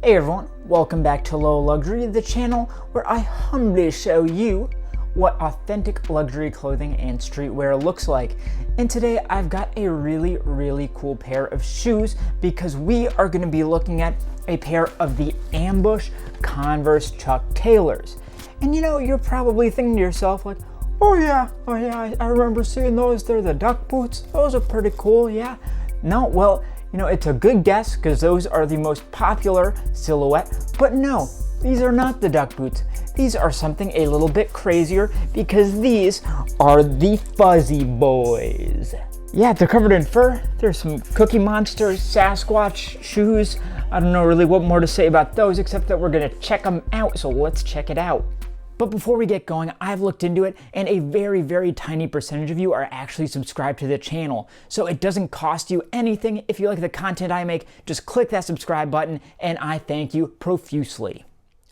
Hey everyone, welcome back to Low Luxury, the channel where I humbly show you what authentic luxury clothing and streetwear looks like. And today I've got a really cool pair of shoes because we are going to be looking at a pair of the Ambush Converse Chuck Tailors. And you know, you're probably thinking to yourself like, oh yeah, I remember seeing those. They're the duck boots. Those are pretty cool, yeah. No, well, you know, it's a good guess because those are the most popular silhouette, but no, these are not the duck boots. These are something a little bit crazier because these are the Fuzzy Boys. Yeah, they're covered in fur. There's some Cookie Monster, Sasquatch shoes. I don't know really what more to say about those except that we're gonna check them out, so let's check it out. But before we get going, I've looked into it and a very tiny percentage of you are actually subscribed to the channel. So it doesn't cost you anything. If you like the content I make, just click that subscribe button and I thank you profusely.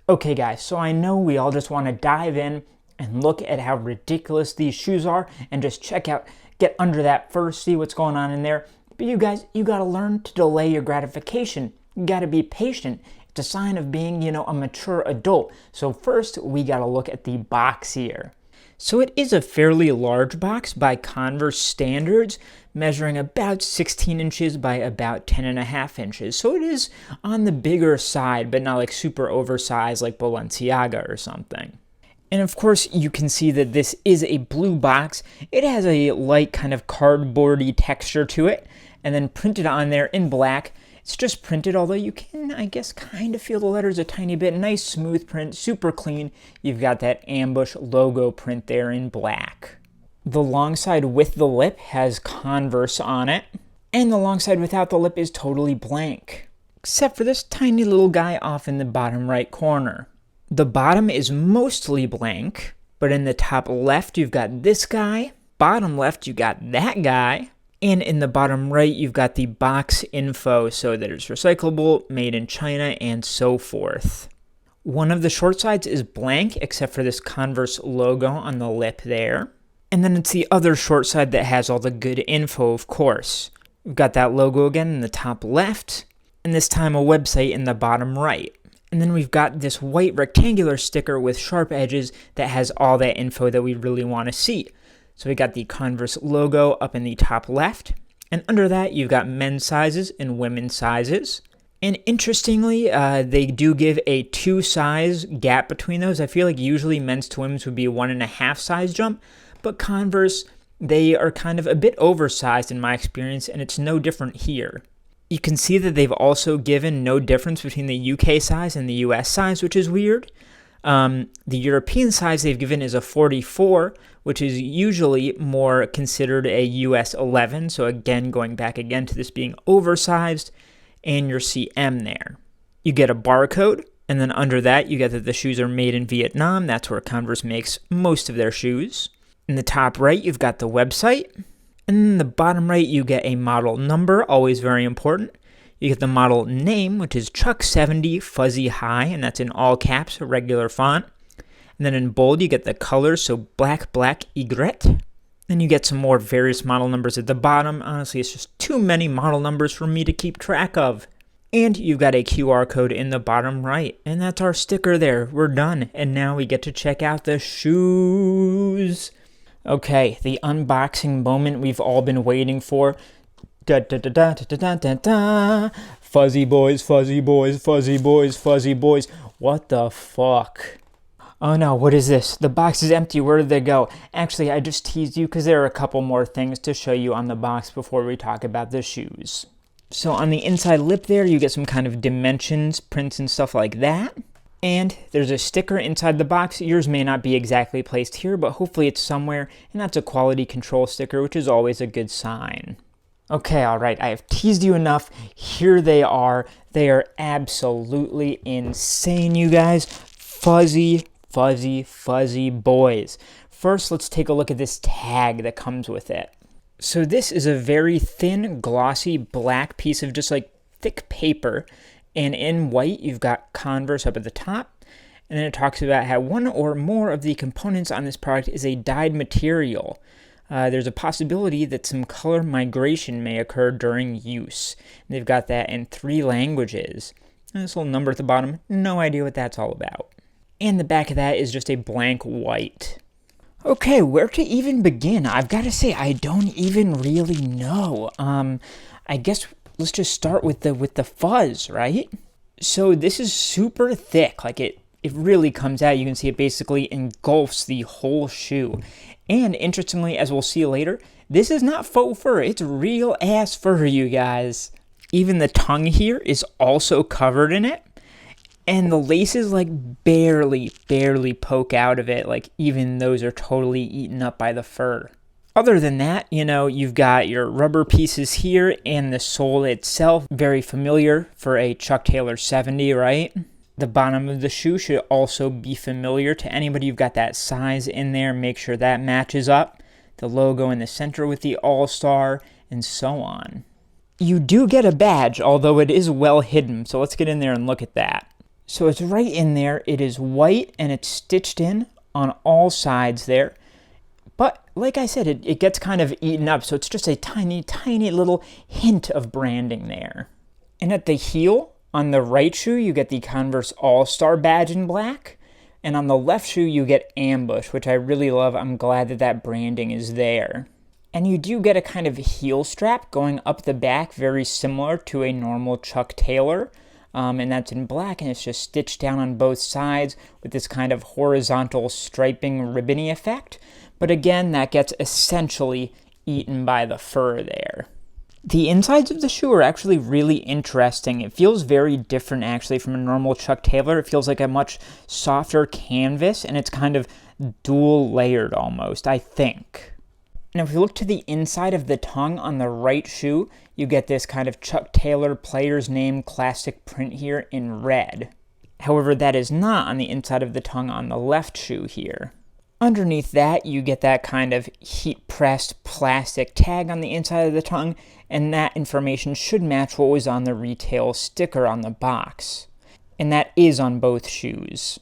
Okay guys, so I know we all just want to dive in and look at how ridiculous these shoes are and just check out, get under that first, see what's going on in there. But you guys, you gotta learn to delay your gratification. You gotta be patient. It's a sign of being, you know, a mature adult. So first, we gotta look at the box here. So it is a fairly large box by Converse standards, measuring about 16 inches by about 10.5 inches. So it is on the bigger side, but not like super oversized like Balenciaga or something. And of course, you can see that this is a blue box. It has a light kind of cardboardy texture to it, and then printed on there in black. It's just printed, although you can, I guess, kind of feel the letters a tiny bit. Nice smooth print, super clean. You've got that Ambush logo print there in black. The long side with the lip has Converse on it, and the long side without the lip is totally blank, except for this tiny little guy off in the bottom right corner. The bottom is mostly blank, but in the top left you've got this guy, bottom left you got that guy, and in the bottom right, you've got the box info, so that it's recyclable, made in China, and so forth. One of the short sides is blank, except for this Converse logo on the lip there. And then it's the other short side that has all the good info, of course. We've got that logo again in the top left, and this time a website in the bottom right. And then we've got this white rectangular sticker with sharp edges that has all that info that we really want to see. So we got the Converse logo up in the top left, and under that you've got men's sizes and women's sizes. And interestingly, they do give a 2 size gap between those. I feel like usually men's to women's would be a 1.5 size jump, but Converse, they are kind of a bit oversized in my experience, and it's no different here. You can see that they've also given no difference between the UK size and the US size, which is weird. The European size they've given is a 44, which is usually more considered a US 11. So again, going back again to this being oversized, and your CM there. You get a barcode, and then under that you get that the shoes are made in Vietnam. That's where Converse makes most of their shoes. In the top right, you've got the website. And in the bottom right, you get a model number, always very important. You get the model name, which is Chuck 70 Fuzzy High, and that's in all caps, regular font. And then in bold, you get the colors, so black, egret. Then you get some more various model numbers at the bottom. Honestly, it's just too many model numbers for me to keep track of. And you've got a QR code in the bottom right. And that's our sticker there. We're done. And now we get to check out the shoes. Okay, the unboxing moment we've all been waiting for. Da da da da da da da da. Fuzzy boys, fuzzy boys, fuzzy boys, fuzzy boys. What the fuck? Oh no, what is this? The box is empty. Where did they go? Actually, I just teased you because there are a couple more things to show you on the box before we talk about the shoes. So on the inside lip there, you get some kind of dimensions, prints, and stuff like that. And there's a sticker inside the box. Yours may not be exactly placed here, but hopefully it's somewhere, and that's a quality control sticker, which is always a good sign. Okay, all right, I have teased you enough. Here they are. They are absolutely insane, you guys. Fuzzy boys. First, let's take a look at this tag that comes with it. So this is a very thin, glossy, black piece of just like thick paper. And in white, you've got Converse up at the top. And then it talks about how one or more of the components on this product is a dyed material. There's a possibility that some color migration may occur during use. And they've got that in 3 languages. And this little number at the bottom, no idea what that's all about. And the back of that is just a blank white. Okay, where to even begin? I've got to say, I don't even really know. I guess let's just start with the fuzz, right? So this is super thick, like it really comes out. You can see it basically engulfs the whole shoe. And interestingly, as we'll see later, this is not faux fur, it's real ass fur, you guys. Even the tongue here is also covered in it. And the laces like barely poke out of it, like even those are totally eaten up by the fur. Other than that, you know, you've got your rubber pieces here and the sole itself, very familiar for a Chuck Taylor 70, right? The bottom of the shoe should also be familiar to anybody. You've got that size in there, make sure that matches up. The logo in the center with the All-Star, and so on. You do get a badge, although it is well hidden, so let's get in there and look at that. So it's right in there, it is white and it's stitched in on all sides there. But like I said, it gets kind of eaten up, so it's just a tiny little hint of branding there. And at the heel, on the right shoe, you get the Converse All-Star badge in black. And on the left shoe, you get Ambush, which I really love. I'm glad that branding is there. And you do get a kind of heel strap going up the back, very similar to a normal Chuck Taylor. And that's in black, and it's just stitched down on both sides with this kind of horizontal striping ribbony effect. But again, that gets essentially eaten by the fur there. The insides of the shoe are actually really interesting. It feels very different actually from a normal Chuck Taylor. It feels like a much softer canvas, and it's kind of dual layered almost, I think. Now, if you look to the inside of the tongue on the right shoe, you get this kind of Chuck Taylor player's name classic print here in red. However, that is not on the inside of the tongue on the left shoe here. Underneath that, you get that kind of heat-pressed plastic tag on the inside of the tongue, and that information should match what was on the retail sticker on the box. And that is on both shoes.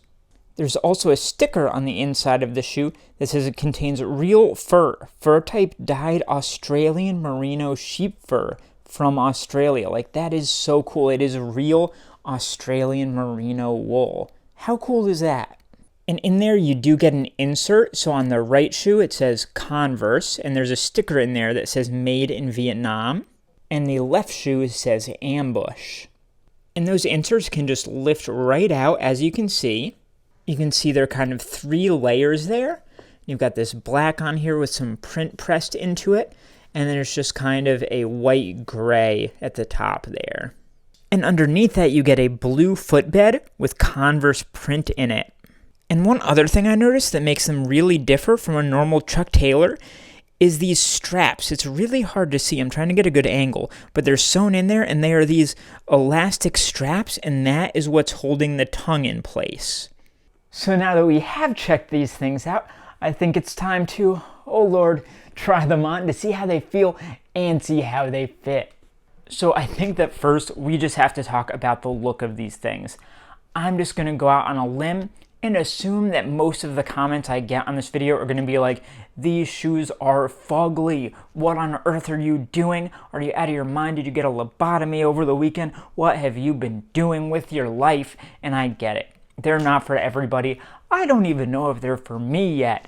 There's also a sticker on the inside of the shoe that says it contains real fur type dyed Australian merino sheep fur from Australia. Like, that is so cool. It is real Australian merino wool. How cool is that? And in there you do get an insert. So on the right shoe it says Converse, and there's a sticker in there that says Made in Vietnam. And the left shoe says Ambush. And those inserts can just lift right out, as you can see. You can see there are kind of 3 layers there. You've got this black on here with some print pressed into it, and then there's just kind of a white gray at the top there. And underneath that you get a blue footbed with Converse print in it. And one other thing I noticed that makes them really differ from a normal Chuck Taylor is these straps. It's really hard to see. I'm trying to get a good angle, but they're sewn in there, and they are these elastic straps, and that is what's holding the tongue in place. So now that we have checked these things out, I think it's time to, oh Lord, try them on to see how they feel and see how they fit. So I think that first we just have to talk about the look of these things. I'm just going to go out on a limb and assume that most of the comments I get on this video are going to be like, these shoes are fugly. What on earth are you doing? Are you out of your mind? Did you get a lobotomy over the weekend? What have you been doing with your life? And I get it. They're not for everybody. I don't even know if they're for me yet.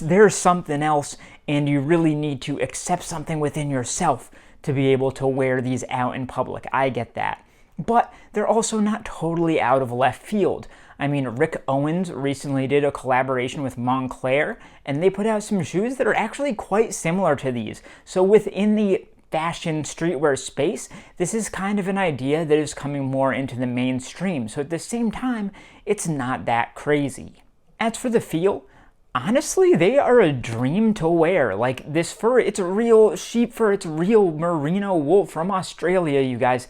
There's something else, and you really need to accept something within yourself to be able to wear these out in public. I get that. But they're also not totally out of left field. I mean, Rick Owens recently did a collaboration with Moncler, and they put out some shoes that are actually quite similar to these. So within the fashion streetwear space, this is kind of an idea that is coming more into the mainstream. So at the same time, it's not that crazy. As for the feel, honestly, they are a dream to wear. Like, this fur, it's real sheep fur, it's real merino wool from Australia, you guys.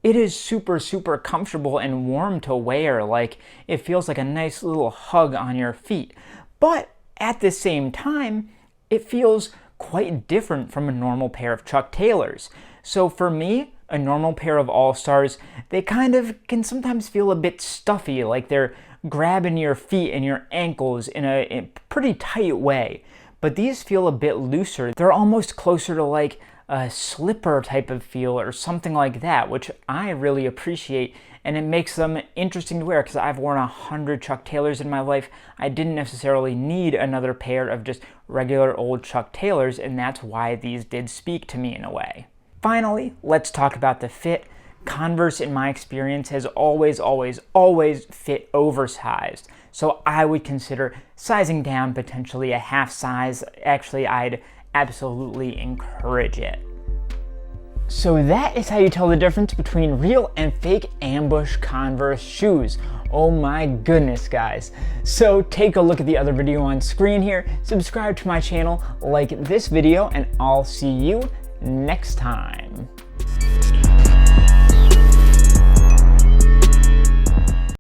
It is super comfortable and warm to wear. Like, it feels like a nice little hug on your feet. But at the same time, it feels quite different from a normal pair of Chuck Taylors. So for me, a normal pair of All-Stars, they kind of can sometimes feel a bit stuffy, like they're grabbing your feet and your ankles in a pretty tight way. But these feel a bit looser. They're almost closer to like a slipper type of feel or something like that, which I really appreciate, and it makes them interesting to wear because I've worn 100 Chuck Taylors in my life. I didn't necessarily need another pair of just regular old Chuck Taylors, and that's why these did speak to me in a way. Finally, let's talk about the fit. Converse, in my experience, has always fit oversized. So I would consider sizing down, potentially a half size. Actually, I'd absolutely encourage it. So that is how you tell the difference between real and fake ambush Converse shoes. Oh my goodness, guys. So take a look at the other video on screen here, subscribe to my channel, like this video, and I'll see you next time.